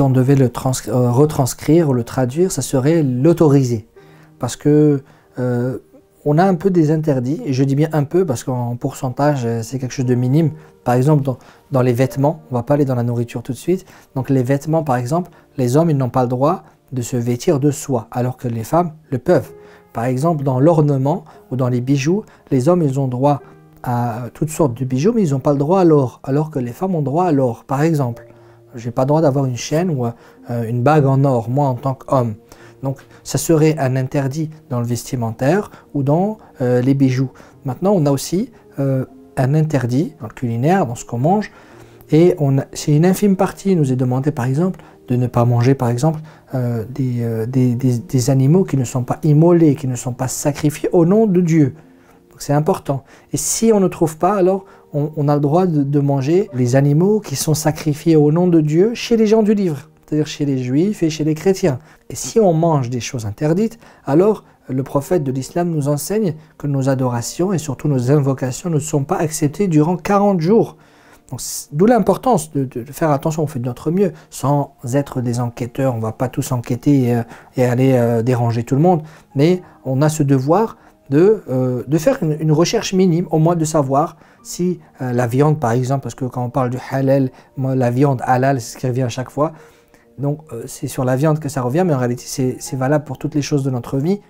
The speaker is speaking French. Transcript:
si on devait le retranscrire ou le traduire, ça serait l'autoriser. Parce que on a un peu des interdits, et je dis bien un peu parce qu'en pourcentage, c'est quelque chose de minime. Par exemple, dans les vêtements, on ne va pas aller dans la nourriture tout de suite. Donc les vêtements, par exemple, les hommes, ils n'ont pas le droit de se vêtir de soie, alors que les femmes le peuvent. Par exemple, dans l'ornement ou dans les bijoux, les hommes, ils ont droit à toutes sortes de bijoux, mais ils n'ont pas le droit à l'or, alors que les femmes ont droit à l'or. Par exemple, je n'ai pas le droit d'avoir une chaîne ou une bague en or, moi en tant qu'homme. Donc, ça serait un interdit dans le vestimentaire ou dans les bijoux. Maintenant, on a aussi un interdit dans le culinaire, dans ce qu'on mange. Et c'est une infime partie. Il nous est demandé, par exemple, de ne pas manger, par exemple, des animaux qui ne sont pas immolés, qui ne sont pas sacrifiés au nom de Dieu. C'est important. Et si on ne trouve pas, alors on a le droit de manger les animaux qui sont sacrifiés au nom de Dieu chez les gens du livre, c'est-à-dire chez les juifs et chez les chrétiens. Et si on mange des choses interdites, alors le prophète de l'islam nous enseigne que nos adorations et surtout nos invocations ne sont pas acceptées durant 40 jours. D'où l'importance de faire attention, on fait de notre mieux, sans être des enquêteurs, on ne va pas tous enquêter et aller déranger tout le monde, mais on a ce devoir de faire une recherche minime, au moins de savoir si la viande, par exemple, parce que quand on parle du halal, la viande halal, c'est ce qui revient à chaque fois, donc c'est sur la viande que ça revient, mais en réalité c'est valable pour toutes les choses de notre vie.